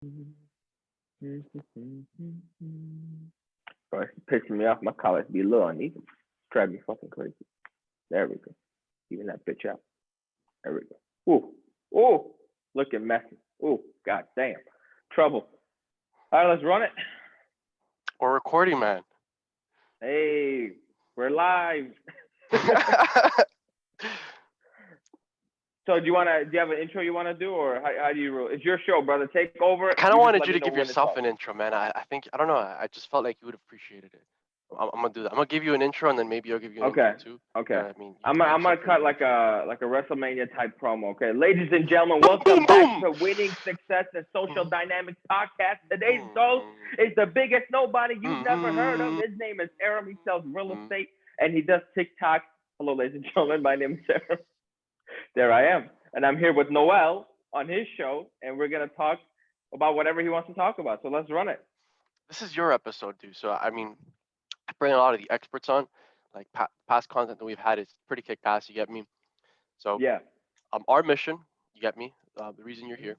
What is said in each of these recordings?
Bro, it's pissing me off. My collars be low on these. Drive me fucking crazy. There we go. Even that bitch out. There we go. Ooh. Ooh. Looking messy. Ooh. God damn. Trouble. All right, let's run it. We're recording, man. Hey, we're live. So do you have an intro you wanna do, or how do you roll? It's your show, brother. Take over. I kind You of just wanted let you me to know give when to yourself talk. an intro, man. I think, I don't know. I just felt like you would have appreciated it. I'm gonna do that. I'm gonna give you an intro, and then maybe I'll give you an Okay. intro too. Okay. I mean, I'm give gonna yourself cut an like intro. a WrestleMania type promo. Okay, ladies and gentlemen, Boom, welcome boom, back boom. to Winning Success and Social Mm, Dynamics Podcast. Today's host mm, is the biggest nobody you've never heard of. mm, His name is Aram. He sells real mm, estate and he does TikTok. Hello, ladies and gentlemen. My name is Aram. There I am, and I'm here with Noel on his show, and we're gonna talk about whatever he wants to talk about. So let's run it. This is your episode, dude. So I mean, I bring a lot of the experts on. Like past content that we've had is pretty kick ass. You get me? So Yeah. our mission, you get me? The reason you're here.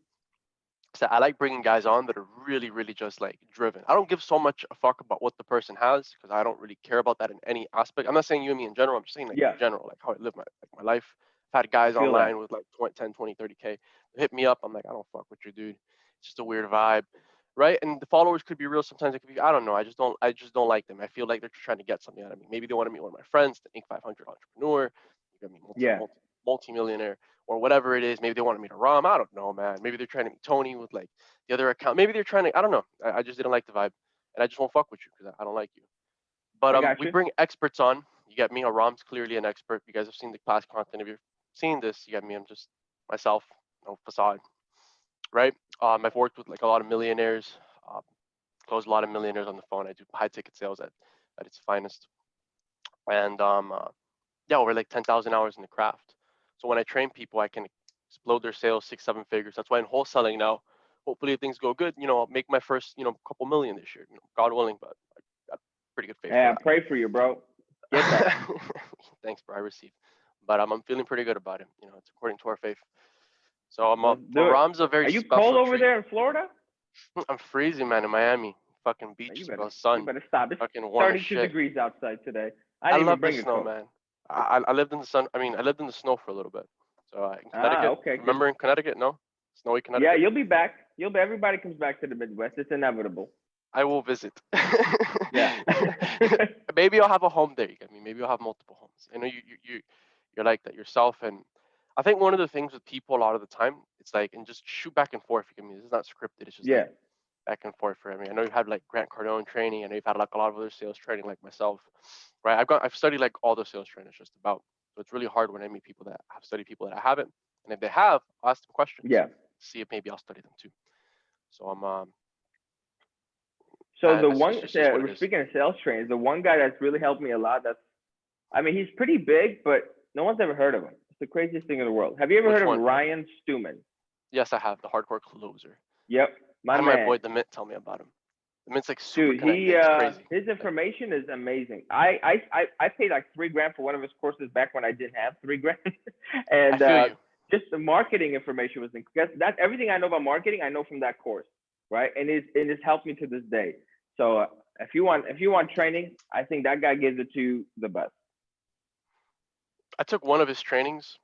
So I like bringing guys on that are really, really just like driven. I don't give so much a fuck about what the person has because I don't really care about that in any aspect. I'm not saying you and me in general. I'm just saying like Yeah. in general, like how I live my life. I've had I guys feel that. online with like 20, 10, 20, 30K hit me up. I'm like, I don't fuck with you, dude. It's just a weird vibe, right? And the followers could be real. Sometimes it could be. I don't know. I just don't like them. I feel like they're just trying to get something out of me. Maybe they want to meet one of my friends, the Inc. 500 entrepreneur. You got me Yeah. multi-millionaire or whatever it is. Maybe they want to meet Aram. I don't know, man. Maybe they're trying to meet Tony with like the other account. Maybe they're trying to. I don't know. I just didn't like the vibe, and I just won't fuck with you because I don't like you. But I got we you. bring experts on. You get me. Aram's clearly an expert. You guys have seen the class content. If you've seen this, you get me. I'm just myself, no facade, right? I've worked with like a lot of millionaires. Um, closed a lot of millionaires on the phone. I do high ticket sales at its finest, and yeah, over like 10,000 hours in the craft. So when I train people, I can explode their sales 6, 7 figures. That's why in wholesaling now, hopefully if things go good, I'll make my first, couple million this year, God willing, but I got pretty good faith Hey, for I pray for you, bro. Get that. that. Thanks, bro. I received. But I'm feeling pretty good about it. It's according to our faith. So Let's do it. Ram's a very Are you cold special over treat. there in Florida? I'm freezing, man, in Miami. Fucking No, beaches, bro. Sun. you better stop. It's Fucking warm as 32 shit. degrees outside today. I I didn't even love the bring a snow, coat. man. I lived in the sun. I mean, I lived in the snow for a little bit. So in Ah, Connecticut, okay, good. remember in Connecticut? No, snowy Yeah, Connecticut. you'll be back. Everybody comes back to the Midwest. It's inevitable. I will visit. Yeah. Maybe I'll have a home there. You get me? Maybe I'll have multiple homes. I know you're like that yourself, and I think one of the things with people a lot of the time, it's like and just shoot back and forth. You get me? This is not scripted. It's just Yeah. like back and forth for me. I know you had like Grant Cardone training. I know you've had like a lot of other sales training like myself, right? I've studied like all the sales trainers just about. So it's really hard when I meet people that have studied people that I haven't, and if they have, I'll ask them questions, Yeah. see if maybe I'll study them too. So So the it's one, just, it's just what it we're is. speaking of sales trainers, the one guy that's really helped me a lot. I mean, he's pretty big, but no one's ever heard of him. It's the craziest thing in the world. Have you ever heard Which of one? Ryan Stewman? Yes, I have the hardcore closer. Yep, I my had my man. boy the Mint tell me about him. The Mint's like super Dude, connected. It's crazy. his information is amazing. I paid like 3 grand for one of his courses back when I didn't have 3 grand, I and feel you. just the marketing information was because that's everything I know about marketing. I know from that course, right? And it's helped me to this day. So if you want training, I think that guy gives it to you the best. I took one of his trainings.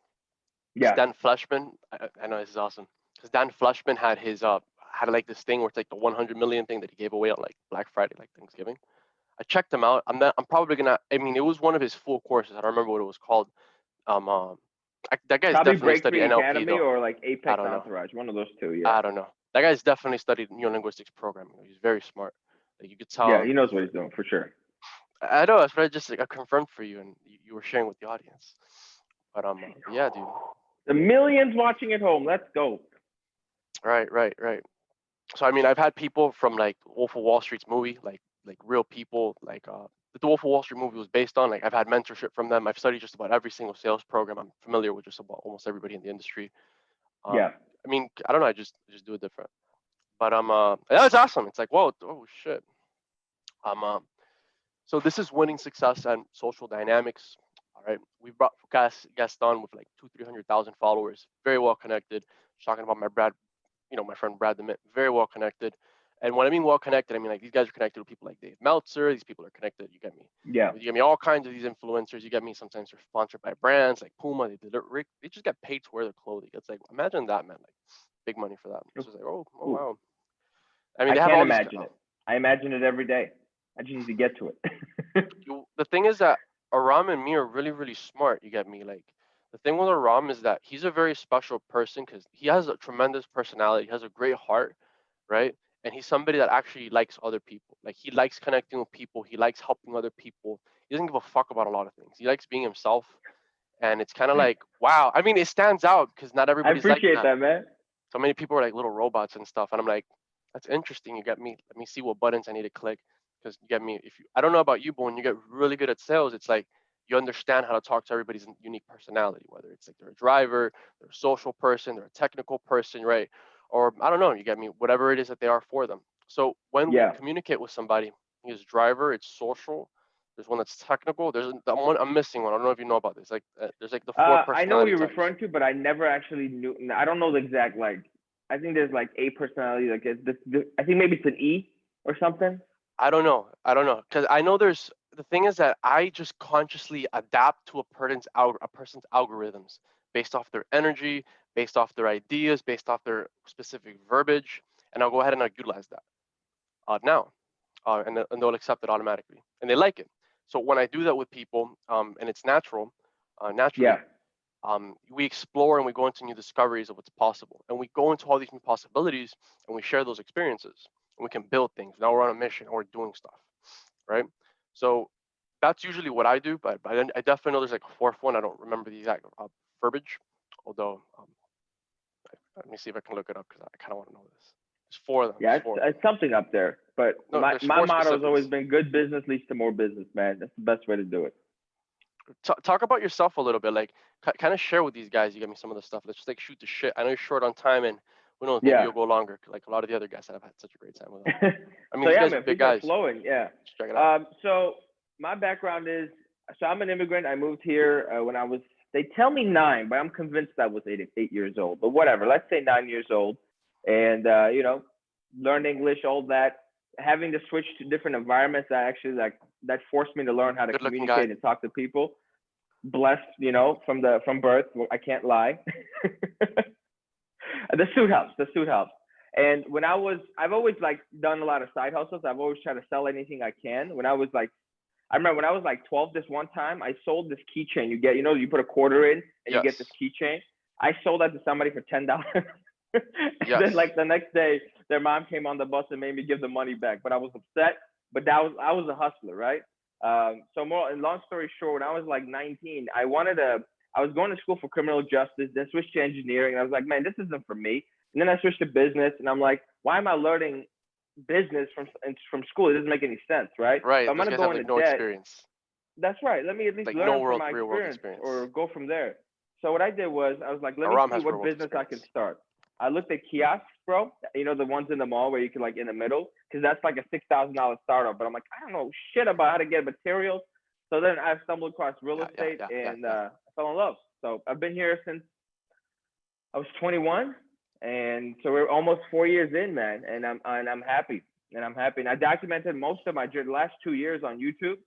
Yeah, Dan Fleshman. I know this is awesome because Dan Fleshman had his had like this thing where it's like the 100 million thing that he gave away on like Black Friday, like Thanksgiving. I checked him out. I'm probably gonna. I mean, it was one of his full courses. I don't remember what it was called. Um, um that guy's probably definitely Break studied Free NLP Academy though. or like I Apex don't know. Entourage, one of those two. Yeah, I don't know. That guy's definitely studied neurolinguistics programming. He's very smart. Like you could yeah, tell he knows he's what very. he's doing for sure. I know that's what I just like, I confirmed for you, and you were sharing with the audience. But yeah, dude. The millions watching at home. Let's go. Right. So I mean, I've had people from like Wolf of Wall Street's movie, like real people, like that the Wolf of Wall Street movie was based on. Like I've had mentorship from them. I've studied just about every single sales program. I'm familiar with just about almost everybody in the industry. Um, Yeah. I mean, I don't know. I just do it different. But yeah, it's awesome. It's like whoa, oh shit. So this is winning success and social dynamics. All right, we've brought guests on with like 200,000 300,000 followers, very well connected. Just talking about my Brad, my friend Brad the Mint, very well connected. And when I mean well connected, I mean like these guys are connected with people like Dave Meltzer. These people are connected. You get me. Yeah. You get me all kinds of these influencers. You get me. Sometimes they're sponsored by brands like Puma. They just get paid to wear their clothing. It's like imagine that, man. Like big money for that. It's just like oh Ooh. wow. I mean I they have can't all these. imagine it. I imagine it every day. I just need to get to it. The thing is that Aram and me are really, really smart. You get me? Like the thing with Aram is that he's a very special person because he has a tremendous personality. He has a great heart, right? And he's somebody that actually likes other people. Like he likes connecting with people. He likes helping other people. He doesn't give a fuck about a lot of things. He likes being himself. And it's kind of like, wow. I mean, it stands out because not I everybody's like appreciate that. that, man. So many people are like little robots and stuff. And I'm like, that's interesting. You get me? Let me see what buttons I need to click. Because you get me, if you, I don't know about you, but when you get really good at sales, it's like you understand how to talk to everybody's unique personality, whether it's like they're a driver, they're a social person, they're a technical person, right? Or I don't know, you get me, whatever it is that they are for them. So when we Yeah. communicate with somebody, he's driver, it's social. There's one that's technical. There's one I'm missing one. I don't know if you know about this. Like there's like the four I know what personality you're types. referring to, but I never actually knew. I don't know the exact like. I think there's like a personality. Like I think maybe it's an E or something. I don't know. Because I know there's the thing is that I just consciously adapt to a person's algorithms based off their energy, based off their ideas, based off their specific verbiage, and I'll go ahead and I'll utilize that now, and they'll accept it automatically, and they like it. So when I do that with people, and it's naturally, Yeah. we explore and we go into new discoveries of what's possible, and we go into all these new possibilities, and we share those experiences, and we can build things. Now we're on a mission, or we're doing stuff, right? So that's usually what I do, but I definitely know there's like a fourth one. I don't remember the exact verbiage, although let me see if I can look it up because I kind of want to know this. There's four of them. Yeah, There's four. it's something up there. But No, my there's my four motto has always specifics. been good business leads to more business, man. That's the best way to do it. Talk about yourself a little bit, like kind of share with these guys. You get me some of the stuff. Let's just like shoot the shit. I know you're short on time, and who knows, maybe Yeah. you'll go longer. Like a lot of the other guys that I've had such a great time with them. I mean, So these yeah, guys are man, big things are guys. flowing. Yeah. Just check it out. So my background is so I'm an immigrant. I moved here when I was. They tell me 9, but I'm convinced I was 8 years old. But whatever. Let's say 9 years old, and learned English, all that. Having to switch to different environments, that forced me to learn how to Good-looking guy. communicate and talk to people. Blessed, from birth. I can't lie. The suit helps. The suit helps. And I've always like done a lot of side hustles. I've always tried to sell anything I can. I remember when I was like 12, this one time I sold this keychain. You put a quarter in and you get this keychain. I sold that to somebody for $10. Yes. Then like the next day, their mom came on the bus and made me give the money back. But I was upset. But I was a hustler, right? So more, and long story short, when I was like 19, I was going to school for criminal justice, then switched to engineering. And I was like, man, this isn't for me. And then I switched to business, and I'm like, why am I learning business from school? It doesn't make any sense, right? Right. So I'm Those gonna guys have go like into no debt. experience. That's right. Let me at least Like learn no from my real world experience, experience. or go from there. So what I did was I was like, let me Aram see has real what world business I can experience. start. I looked at kiosks, bro. The ones in the mall where you can like in the middle, because that's like a $6,000 startup. But I'm like, I don't know shit about how to get materials. So then I stumbled across real estate and I fell in love. So I've been here since I was 21, and so we're almost 4 years in, man. And I'm happy. And I documented most of my last 2 years on YouTube,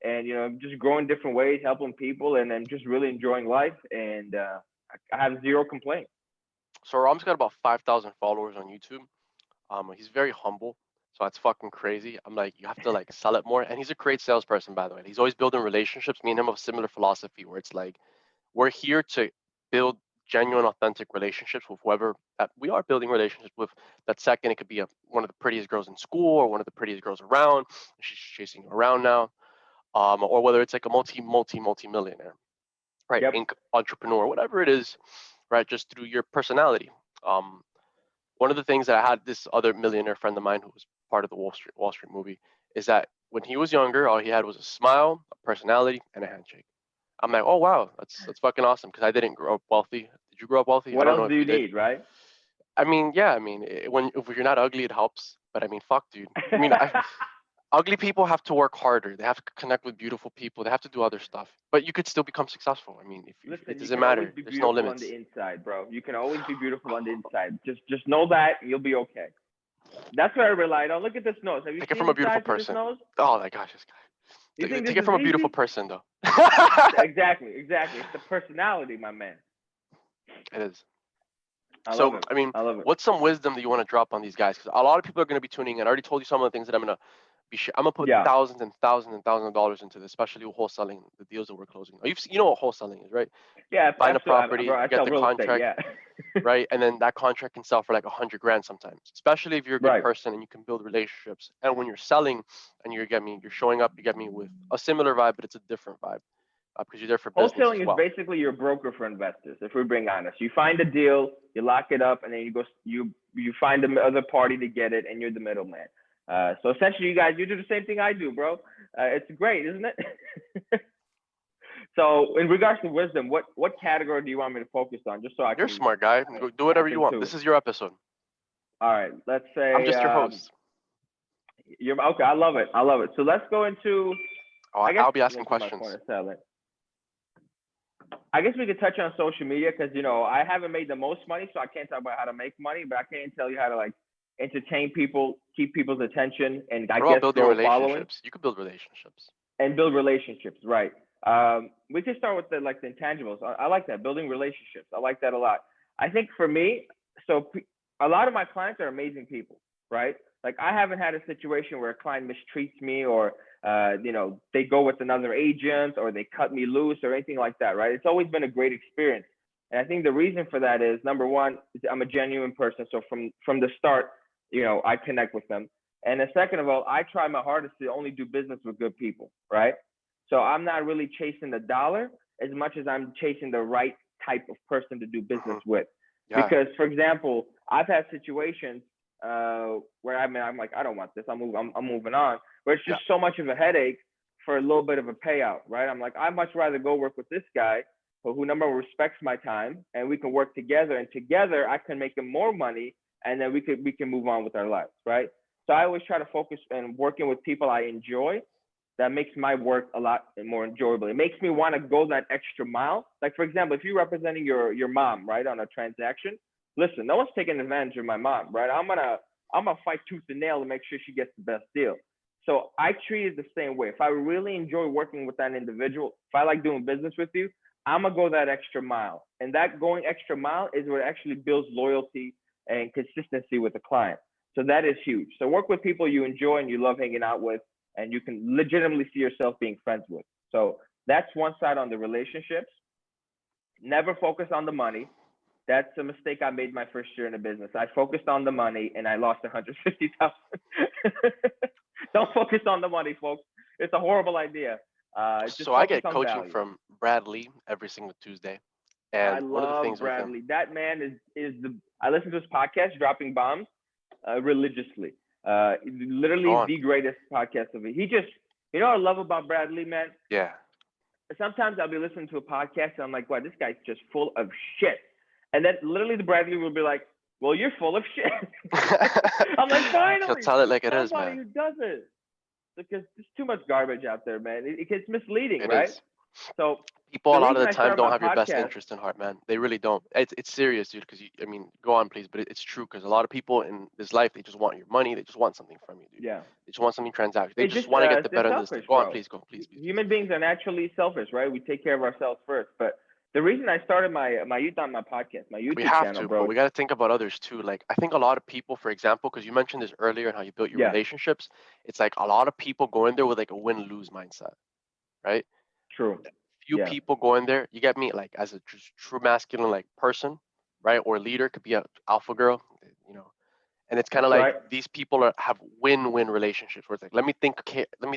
and just growing different ways, helping people, and then just really enjoying life. And I have zero complaints. So Aram's got about 5,000 followers on YouTube. He's very humble, so that's fucking crazy. I'm like, you have to like sell it more. And he's a great salesperson, by the way. He's always building relationships. Me and him have a similar philosophy where it's like, we're here to build genuine, authentic relationships with whoever that we are building relationships with. That second, it could be one of the prettiest girls in school or one of the prettiest girls around. And she's chasing you around now, or whether it's like a multi-millionaire, right? Yep. Entrepreneur, whatever it is, right? Just through your personality. One of the things that I had this other millionaire friend of mine who was part of the Wall Street movie is that when he was younger, all he had was a smile, a personality, and a handshake. I'm like, oh wow, that's fucking awesome because I didn't grow up wealthy. Did you grow up wealthy? What I don't know else if do you you did. need, right? I mean, yeah, I mean, if you're not ugly, it helps. But I mean, fuck, dude. I mean, ugly people have to work harder. They have to connect with beautiful people. They have to do other stuff. But you could still become successful. I mean, if it Listen, you doesn't can always matter. be There's no beautiful on limits. the inside, bro. You can always be beautiful on the inside. Just know that, and you'll be okay. That's what I relied on. Look at this nose. Have you Take it seen from a the beautiful size of this person. nose? Oh my gosh, this You guy. think Take this it is from a beautiful easy? person, though. Exactly. It's the personality, my man. It is. I love So, it. I mean, I love it. what's some wisdom that you want to drop on these guys? Because a lot of people are going to be tuning in. I already told you some of the things that I'm going to I'm gonna put Yeah. thousands and thousands and thousands of dollars into this, especially with wholesaling, the deals that we're closing. You know what wholesaling is, right? Yeah, Buying a absolutely, bro. property, I you get sell the real estate. contract, Yeah. right? And then that contract can sell for like 100 grand sometimes, especially if you're a good Right. person and you can build relationships. And when you're selling and you're showing up, you get me with a similar vibe, but it's a different vibe because you're there for business as Wholesaling is well. basically your broker for investors. If we're being honest, you find a deal, you lock it up, and then you find the other party to get it, and you're the middleman. So essentially, you guys, you do the same thing I do, bro. It's great, isn't it? So in regards to wisdom, what category do you want me to focus on, just so I You're a can smart guy. Go do whatever tap you want. into This it? is your episode. All right, let's say I'm just your host. you're okay. I love it. I love it. So let's go into. Oh, I guess I'll be asking into my questions. point of selling. I guess we could touch on social media because I haven't made the most money, so I can't talk about how to make money, but I can tell you how to like entertain people, keep people's attention, and I What about guess building grow a following relationships? You could build relationships. and build relationships. Right. We can start with the intangibles. I like that, building relationships. I like that a lot. I think for me, a lot of my clients are amazing people, right? Like I haven't had a situation where a client mistreats me or they go with another agent or they cut me loose or anything like that, right? It's always been a great experience. And I think the reason for that is number one, I'm a genuine person. So from the start, I connect with them. And then second of all, I try my hardest to only do business with good people, right? So I'm not really chasing the dollar as much as I'm chasing the right type of person to do business with. Yeah. Because, for example, I've had situations where I'm like, I don't want this. I'm moving on. But it's just so much of a headache for a little bit of a payout, right? I'm like, I'd much rather go work with this guy who number one respects my time, and we can work together. And together, I can make him more money, and then we can move on with our lives, right? So I always try to focus on working with people I enjoy. That makes my work a lot more enjoyable. It makes me want to go that extra mile. Like for example, if you're representing your mom, right, on a transaction, listen, no one's taking advantage of my mom, right? I'm gonna fight tooth and nail to make sure she gets the best deal. So I treat it the same way. If I really enjoy working with that individual, if I like doing business with you, I'm gonna go that extra mile. And that going extra mile is what actually builds loyalty and consistency with the client. So that is huge. So work with people you enjoy and you love hanging out with, and you can legitimately see yourself being friends with. So that's one side on the relationships. Never focus on the money. That's a mistake I made my first year in the business. I focused on the money and I lost 150,000. Don't focus on the money, folks. It's a horrible idea. So I get coaching from Brad Lee every single Tuesday. And I one of the love things Bradley. with him, That man is the. I listen to his podcast, Dropping Bombs, religiously. Literally the greatest podcast of it. He just, what I love about Bradley, man. Yeah. Sometimes I'll be listening to a podcast and I'm like, wow, this guy's just full of shit. And then literally the Bradley will be like, well, you're full of shit. I'm like, finally, he'll tell it like it is, man. Somebody who does it. Because there's too much garbage out there, man. It's misleading, It right? is. So people a lot of the I time don't my have your best podcast- interest in heart, man. They really don't. It's serious, dude. Because go on, please. But it's true because a lot of people in this life, they just want your money. They just want something from you, dude. Yeah. They just want something transactional. They just want to get the better of this. Go on, please. Go, please. Human beings are naturally selfish, right? We take care of ourselves first. But the reason I started my youth on my podcast, my YouTube channel, bro. But we got to think about others too. Like I think a lot of people, for example, because you mentioned this earlier and how you built your relationships, it's like a lot of people go in there with like a win-lose mindset, right? True. Few people go in there, you get me, like as a true masculine like person, right? Or leader, could be a alpha girl, and it's kind of like these people have win-win relationships where it's like, let me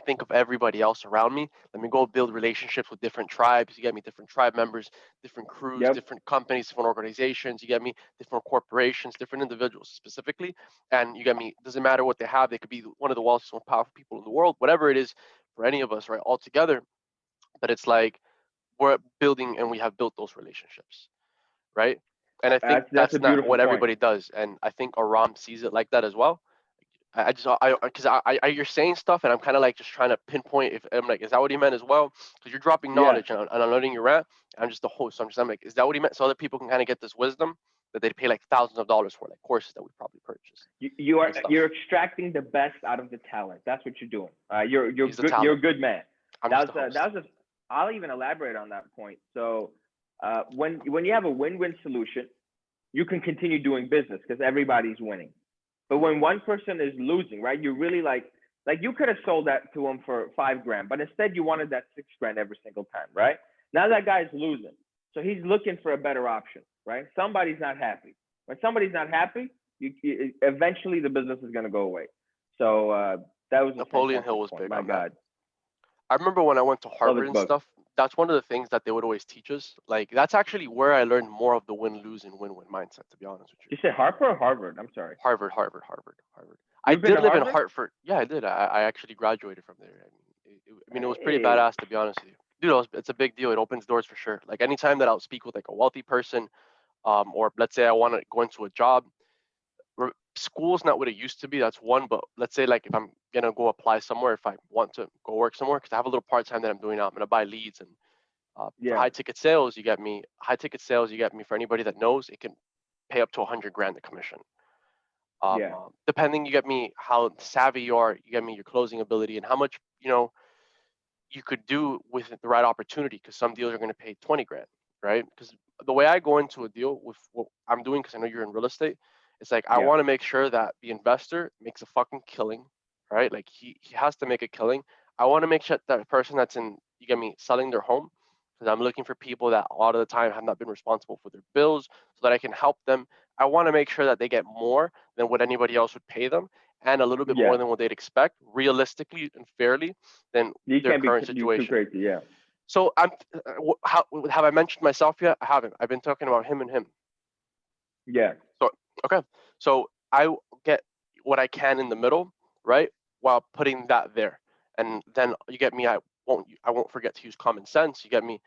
think of everybody else around me. Let me go build relationships with different tribes. You get me, different tribe members, different crews, different companies, different organizations. You get me, different corporations, different individuals specifically. And you get me, doesn't matter what they have. They could be one of the wealthiest, most powerful people in the world, whatever it is for any of us, right? All together. But it's like we're building and we have built those relationships, right? And I think that's not what everybody does. And I think Aram sees it like that as well. You're saying stuff and I'm kind of like just trying to pinpoint if I'm like, is that what he meant as well? Because you're dropping Yeah. knowledge and I'm letting you rant. I'm just the host. So I'm like, is that what he meant? So other people can kind of get this wisdom that they'd pay like thousands of dollars for, like courses that we probably purchased. You're extracting the best out of the talent. That's what you're doing. You're He's the good. You're a talent. good man. I'm That just was the host. I'll even elaborate on that point. So when you have a win-win solution, you can continue doing business because everybody's winning. But when one person is losing, right? You really like you could have sold that to him for $5,000, but instead you wanted that $6,000 every single time, right? Now that guy's losing, so he's looking for a better option, right? Somebody's not happy. When somebody's not happy, eventually the business is going to go away. So that was a Napoleon fantastic Hill was point. big My on God, that. I remember when I went to love Harvard his and book. stuff, that's one of the things that they would always teach us. Like that's actually where I learned more of the win-lose and win-win mindset, to be honest with you. Did you say Harper or Harvard? I'm sorry. Harvard. I You've been did to live in Harvard? Hartford. Yeah, I did. I actually graduated from there. I mean, it was pretty Hey, badass, to be honest with you. Dude, it's a big deal. It opens doors for sure. Like anytime that I'll speak with like a wealthy person, or let's say I want to go into a job, school's not what it used to be. That's one. But let's say like if I'm gonna go apply somewhere, if I want to go work somewhere, because I have a little part time that I'm doing now, I'm gonna buy leads and for yeah, high ticket sales, you get me. High ticket sales, you get me. For anybody that knows, it can pay up to $100,000 the commission. yeah, Depending, you get me how savvy you are, you get me your closing ability and how much you could do with the right opportunity. Because some deals are going to pay $20,000, right? Because the way I go into a deal with what I'm doing, because I know you're in real estate, it's like I yeah, want to make sure that the investor makes a fucking killing, right? Like he has to make a killing. I want to make sure that person that's in, you get me, selling their home, because I'm looking for people that a lot of the time have not been responsible for their bills, so that I can help them. I want to make sure that they get more than what anybody else would pay them, and a little bit yeah. more than what they'd expect, realistically and fairly, than You their can't be current too situation. crazy. Yeah, So how have I mentioned myself yet? I haven't. I've been talking about him and him. yeah, So okay, so I get what I can in the middle, right, while putting that there, and then you get me. I won't forget to use common sense. You get me,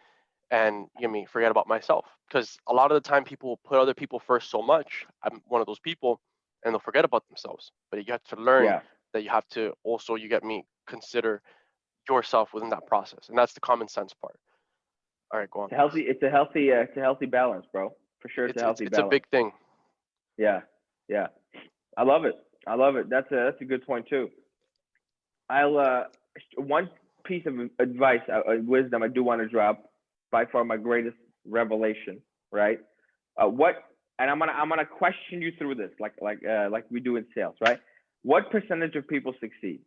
and you get me. Forget about myself, because a lot of the time people will put other people first so much. I'm one of those people, and they'll forget about themselves. But you have to learn yeah. that you have to also, you get me, consider yourself within that process, and that's the common sense part. All right, go on, please. It's a healthy balance, bro. For sure, it's a It's it's healthy it's a balance. big thing. Yeah, yeah. I love it. I love it. That's a good point too. I'll one piece of advice, wisdom I do want to drop, by far my greatest revelation, right? What and I'm gonna question you through this, like we do in sales, right? What percentage of people succeed?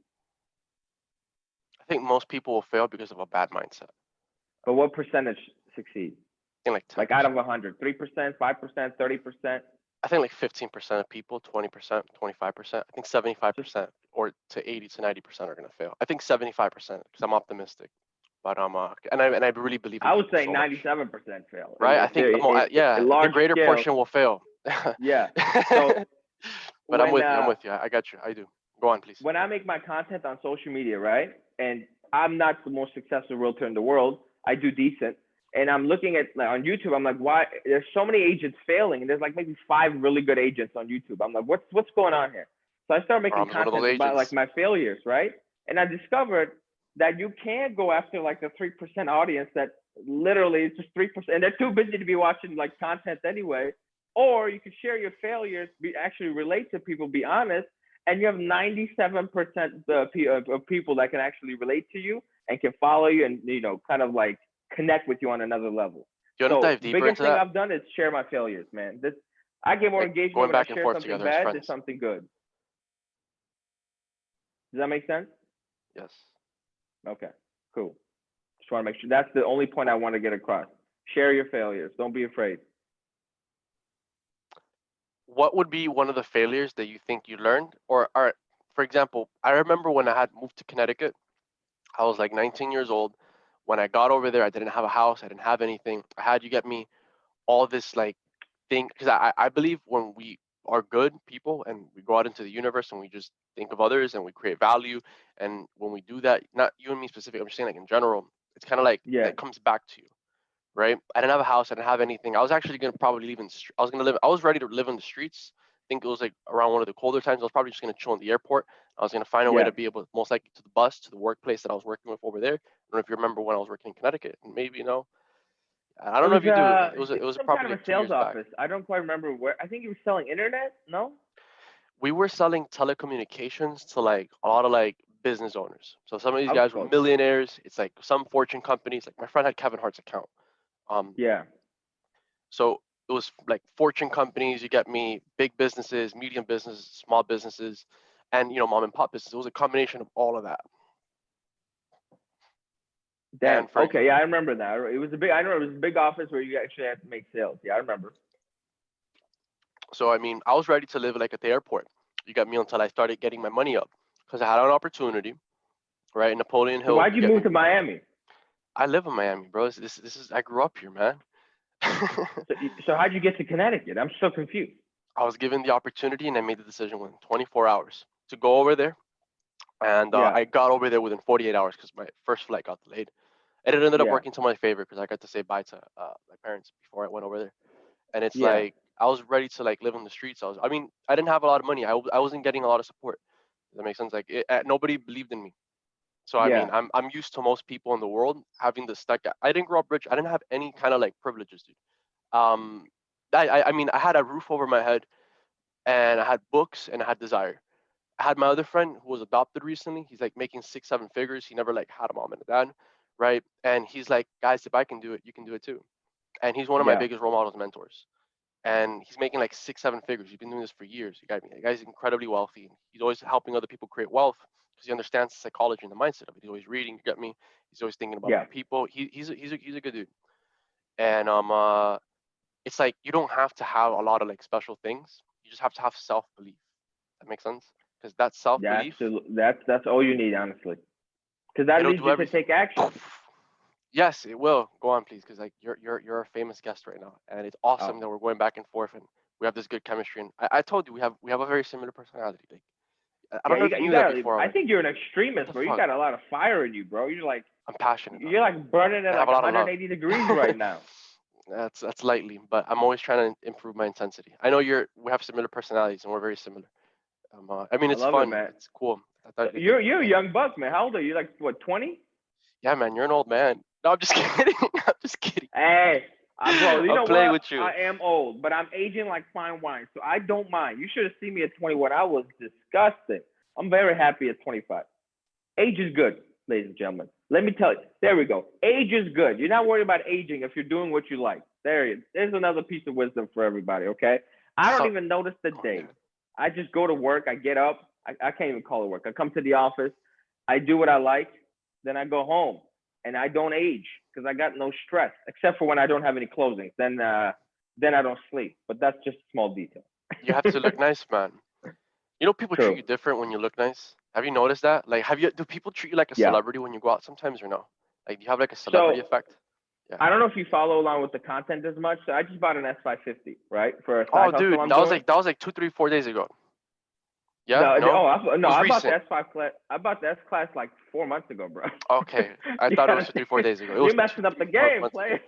I think most people will fail because of a bad mindset. But what percentage succeed? I think like Like out of 10%. 100, 3%, 5%, 30%. I think like 15% of people, 20%, 25%. I think Just 75% or to 80 to 90% are gonna fail. I think 75% because I'm optimistic. But and I really believe in I would people say so much, 97% fail. right? I think A yeah, the large greater scale. portion will fail. Yeah. So But I'm when with you. I'm with you. I got you. I do. Go on, please. when I make my content on social media, right? And I'm not the most successful realtor in the world. I do decent. And I'm looking at like on YouTube, I'm like, why there's so many agents failing? And there's like maybe 5 really good agents on YouTube. I'm like, what's going on here? So I started making Aram's one of those content about like agents. my failures, right? And I discovered that you can't go after like the 3% audience that literally is just 3%, and they're too busy to be watching like content anyway. Or you can share your failures, be actually relate to people, be honest, and you have 97% of people that can actually relate to you and can follow you and kind of like connect with you on another level. Do you want to So dive deeper biggest into thing that? I've done is share my failures, man. This I get more Like engagement going when I back and share forth something together as bad than friends. something good. Does that make sense? Yes. Okay, cool. Just want to make sure that's the only point I want to get across. Share your failures. Don't be afraid. What would be one of the failures that you think you learned? Or for example, I remember when I had moved to Connecticut, I was like 19 years old. When I got over there, I didn't have a house, I didn't have anything. I had, you get me, all this like thing, because I believe when we are good people and we go out into the universe and we just think of others and we create value, and when we do that, not you and me specific, I'm just saying like in general, it's kind of like Yeah, it comes back to you, right? I didn't have a house, I didn't have anything. I was actually gonna probably live in I was gonna live, I was ready to live in the streets think it was like around one of the colder times. I was probably just gonna chill in the airport. I was gonna find a way Yeah. to be able, most likely, to the bus, to the workplace that I was working with over there. I don't know if you remember when I was working in Connecticut, and maybe I It don't know was if you do. It was some probably kind of like a 2 years sales back. office. I don't quite remember where. I think you were selling internet. No. We were selling telecommunications to like a lot of like business owners. So some of these Of guys were course. millionaires. It's like some Fortune companies. Like my friend had Kevin Hart's account. Um, Yeah. so it was like Fortune companies. You get me, big businesses, medium businesses, small businesses, and mom and pop businesses. It was a combination of all of that. Damn. And for Okay. Yeah, I remember that. It was a big. I know it was a big office where you actually had to make sales. Yeah, I remember. so I mean, I was ready to live like at the airport. You got me until I started getting my money up because I had an opportunity, right? In Napoleon So Hill, why'd you you get move me. to Miami? I live in Miami, bro. This is I grew up here, man. So how'd you get to Connecticut? I'm so confused. I was given the opportunity and I made the decision within 24 hours to go over there. And Yeah. I got over there within 48 hours because my first flight got delayed. And it ended up Yeah. working to my favor because I got to say bye to my parents before I went over there. And it's Yeah. like I was ready to like live on the streets. I mean, I didn't have a lot of money. I wasn't getting a lot of support. Does that make sense? Like nobody believed in me. So I Yeah. mean, I'm used to most people in the world having the stuck. I didn't grow up rich. I didn't have any kind of like privileges, dude. Um, I mean, I had a roof over my head, and I had books, and I had desire. I had my other friend who was adopted recently. He's like making 6, 7 figures. He never like had a mom and a dad, right? And he's like, guys, if I can do it, you can do it too. And he's one of my Yeah. biggest role models, mentors. And he's making like 6, 7 figures. He's been doing this for years. You got me. The guy's incredibly wealthy. He's always helping other people create wealth because he understands the psychology and the mindset of it. He's always reading. You got me. He's always thinking about Yeah. other people. He's a good dude. And it's like you don't have to have a lot of like special things. You just have to have self belief. That makes sense? Because that self Yeah. belief, Absolutely. That's all you need, honestly, because that it'll leads do you to everything. take action. Yes, it will. Go on, please, because like you're a famous guest right now, and it's awesome Oh. that we're going back and forth, and we have this good chemistry. And I told you we have a very similar personality. Like I Yeah. don't know if you knew that before I already. think you're an What extremist, the bro. You fuck? got a lot of fire in you, bro. I'm passionate, man. You're like burning at I have like a lot of love. 180 degrees right now. That's lightly, but I'm always trying to improve my intensity. I know we have similar personalities, and we're very similar. I mean, I it's love it, fun. man. It's cool. I thought like, You're a young buck, man. How old are you? Like what, 20? yeah, man, you're an old man. No, I'm just kidding. I'm just kidding. Hey, bro. You I'm know playing what? with you. I am old, but I'm aging like fine wine, so I don't mind. You should have seen me at 21. I was disgusting. I'm very happy at 25. Age is good, ladies and gentlemen. Let me tell you. There we go. Age is good. You're not worried about aging if you're doing what you like. There's another piece of wisdom for everybody. Okay. I don't So, even notice the oh, day. yeah. I just go to work. I get up. I can't even call it work. I come to the office. I do what I like. Then I go home, and I don't age because I got no stress, except for when I don't have any closings. Then I don't sleep. But that's just a small detail. You have to look nice, man. You know, people treat True. you different when you look nice. Have you noticed that? Like, do people treat you like a Yeah. celebrity when you go out sometimes or no? Like, do you have like a So celebrity effect? Yeah. I don't know if you follow along with the content as much. So I just bought an S550, right, for a Oh, side dude, hustle I'm that was doing. like 2, 3, 4 days ago. Yeah, No, no, no, it was I bought the recent. S5 class. I bought the S class like 4 months ago, bro. Okay, I thought it was 3, 4 days ago. It You're was messing up the 4 game, months ago. player.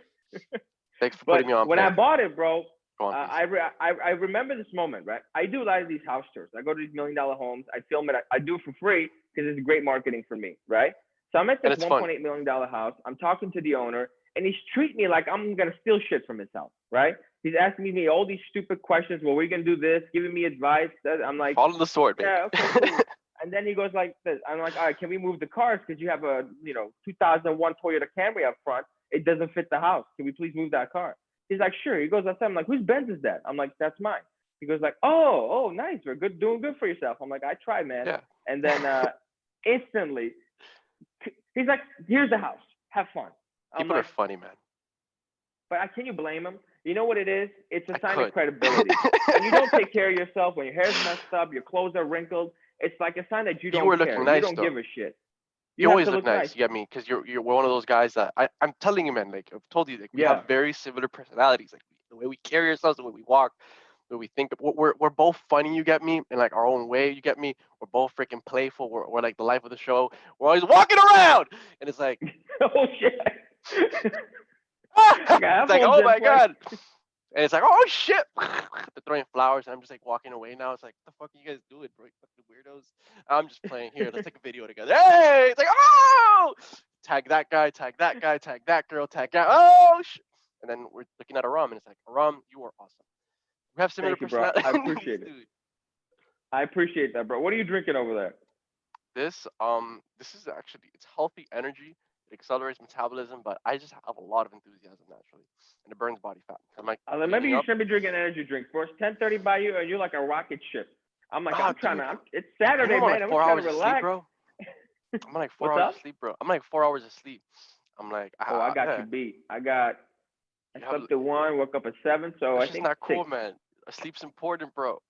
Thanks for But putting me on, when I player. bought it, bro, Go on, please. I remember this moment, right? I do a lot of these house tours. I go to these $1 million homes. I film it. I do it for free because it's great marketing for me, right? So I'm at And this it's fun. $1.8 million house. I'm talking to the owner, and he's treating me like I'm gonna steal shit from his house, right? He's asking me all these stupid questions. Well, we're gonna do this, giving me advice. I'm like, Follow the sword, baby. yeah, okay, cool. And then he goes like this. I'm like, all right, can we move the cars? Because you have a 2001 Toyota Camry up front. It doesn't fit the house. Can we please move that car? He's like, sure. He goes outside. I'm like, whose Benz is that? I'm like, that's mine. He goes like, oh, nice. We're good, doing good for yourself. I'm like, I try, man. Yeah. And then instantly, he's like, here's the house. Have fun. I'm People like, are funny, man. but can you blame him? You know what it is? It's a I sign could. of credibility. When you don't take care of yourself, when your hair's messed up, your clothes are wrinkled, it's like a sign that you don't were care. looking nice, You don't though. give a shit. You have always to look nice. You get me? Because you're one of those guys that I'm telling you, man. Like I've told you, like we Yeah. have very similar personalities. Like the way we carry ourselves, the way we walk, the way we think. We're both funny. You get me? In like our own way. You get me? We're both freaking playful. We're like the life of the show. We're always walking around, and it's like, Oh shit. it's like, oh my god. And it's like, oh shit! They're throwing flowers, and I'm just like walking away now. It's like, what the fuck are you guys doing, bro? You fucking weirdos. I'm just playing here. Let's take a video together. Hey! It's like, oh! Tag that guy, tag that guy, tag that girl, tag that. Oh shit! And then we're looking at Aram, and it's like, Aram, you are awesome. We have similar Thank you, bro. I personalities, appreciate it. dude. I appreciate that, bro. What are you drinking over there? This is actually it's healthy energy. It accelerates metabolism, but I just have a lot of enthusiasm naturally, and it burns body fat. I'm like Maybe cleaning you up. shouldn't be drinking energy drink. First, 10:30 by you, and you're like a rocket ship. I'm like, Nah, I'm trying dude, to. It's I'm Saturday, on like man. I'm 4 trying to hours of sleep, relax. bro. I'm on like four What's hours up? of sleep, bro. I'm like 4 hours of sleep. I'm like, Oh, I got yeah. you beat. I You have, slept at 1, woke up at 7, so I it's just think not cool, 6. man. Sleep's important, bro.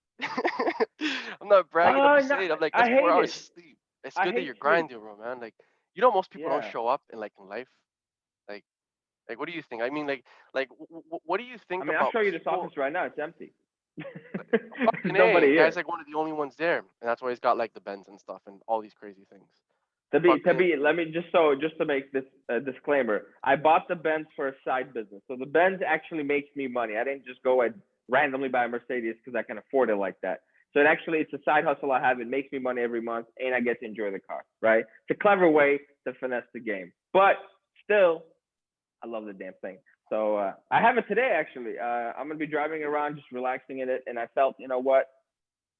I'm not bragging. I'm just No, saying. I'm like, I that's four hate hours it. of sleep. It's I good that hate you're sleep. grinding, bro, man. Like, you know, most people don't Yeah. show up in life. Like, what do you think? I mean, what do you think I mean, I'll about show you this people? office right now. It's empty. Fucking There's A, nobody and guy's here. like one of the only ones there, and that's why he's got like the Benz and stuff and all these crazy things. Fucking Let me just to make this disclaimer. I bought the Benz for a side business, so the Benz actually makes me money. I didn't just go and randomly buy a Mercedes because I can afford it like that. So it's a side hustle I have. It makes me money every month, and I get to enjoy the car. Right? It's a clever way to finesse the game, but still, I love the damn thing. So I have it today actually. I'm gonna be driving around, just relaxing in it, and I felt, you know what?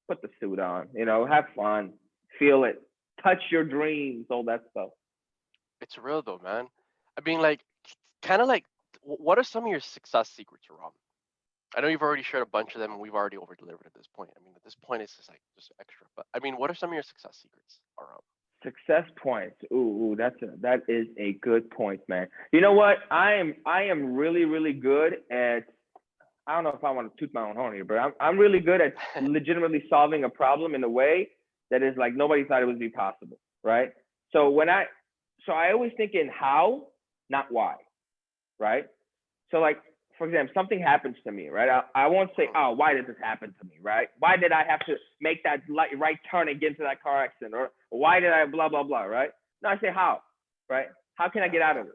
Put the suit on. You know, have fun, feel it, touch your dreams, all that stuff. it's real though, man. I mean, like, kind of like, what are some of your success secrets, Rob? I know you've already shared a bunch of them, and we've already over delivered at this point. I mean, at this point, it's just extra. But I mean, what are some of your success secrets, Aram? Success points. Ooh, that is a good point, man. You know what? I am really good at. I don't know if I want to toot my own horn here, but I'm really good at legitimately solving a problem in a way that is like nobody thought it would be possible, right? So I always think in how, not why, right? So like, for example, something happens to me, right? I won't say, oh, why did this happen to me, right? Why did I have to make that right turn and get into that car accident? Or why did I blah, blah, blah, right? No, I say how, right? How can I get out of it?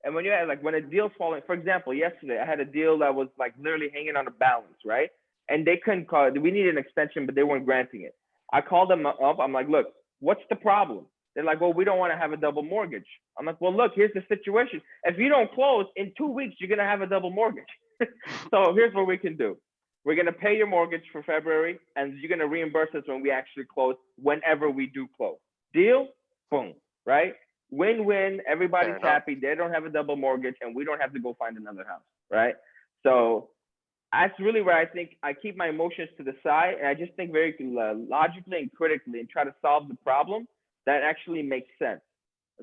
And when you have, like, when a deal's falling, for example, yesterday I had a deal that was like literally hanging on a balance, right? And they couldn't call it. We needed an extension, but they weren't granting it. I called them up. I'm like, look, what's the problem? They're like, well, we don't want to have a double mortgage. I'm like, well, look, here's the situation. If you don't close in 2 weeks, you're gonna have a double mortgage. So here's what we can do. We're gonna pay your mortgage for February, and you're gonna reimburse us when we actually close, whenever we do close. Deal? Boom. Right? Win-win. Everybody's happy. They don't have a double mortgage, and we don't have to go find another house. Right? So that's really where I think I keep my emotions to the side, and I just think very logically and critically, and try to solve the problem that actually makes sense.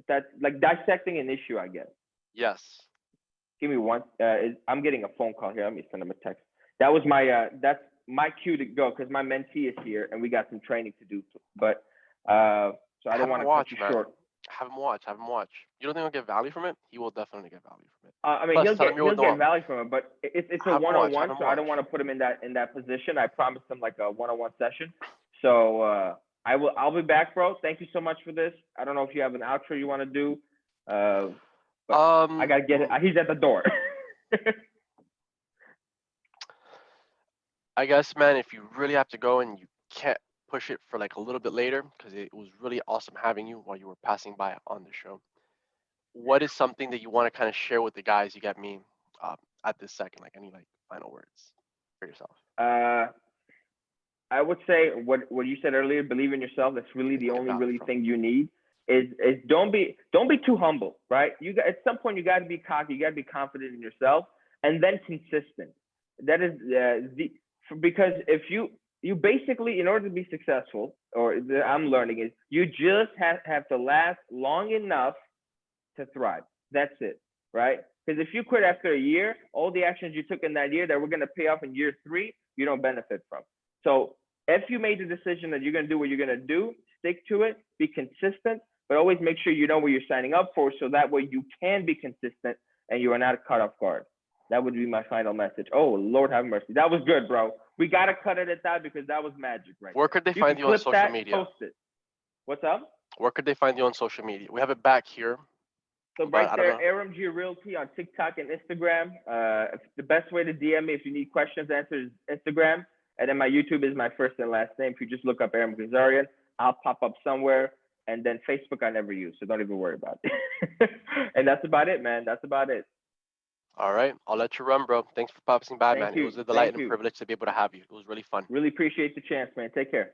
That's like dissecting an issue, I guess. Yes. Give me one. I'm getting a phone call here. Let me send him a text. That's my cue to go because my mentee is here and we got some training to do. But so I don't want to cut you short. Have him watch. You don't think he'll get value from it? He will definitely get value from it. I mean, he'll get value from it, but it's a one-on-one, so I don't want to put him in that position. I promised him like a one-on-one session. So I'll be back, bro. Thank you so much for this. I don't know if you have an outro you want to do. But I gotta get it. He's at the door. I guess, man, if you really have to go and you can't push it for like a little bit later, because it was really awesome having you while you were passing by on the show. What is something that you want to kind of share with the guys? You got me at this second, like any like final words for yourself. I would say what you said earlier. Believe in yourself. That's really the only really thing you need. Is don't be too humble, right? You got, at some point you got to be cocky. You got to be confident in yourself, and then consistent. That is because if you basically, in order to be successful, or I'm learning is you just have to last long enough to thrive. That's it, right? Because if you quit after a year, all the actions you took in that year that were going to pay off in year 3, you don't benefit from. So if you made the decision that you're going to do what you're going to do, stick to it, be consistent, but always make sure you know what you're signing up for, so that way you can be consistent and you are not caught off guard. That would be my final message. Oh, Lord have mercy. That was good, bro. We got to cut it at that because that was magic, right? Where could they find you on social media? Post it. What's up? Where could they find you on social media? We have it back here. So But right I don't there, know. Aram G Realty on TikTok and Instagram. The best way to DM me if you need questions answered is Instagram. And then my YouTube is my first and last name. If you just look up Aram Gazarian, I'll pop up somewhere. And then Facebook I never use, so don't even worry about it. And that's about it, man. That's about it. All right, I'll let you run, bro. Thanks for popping by, Thank man. It you. was a delight Thank and a you. privilege to be able to have you. It was really fun. Really appreciate the chance, man. Take care.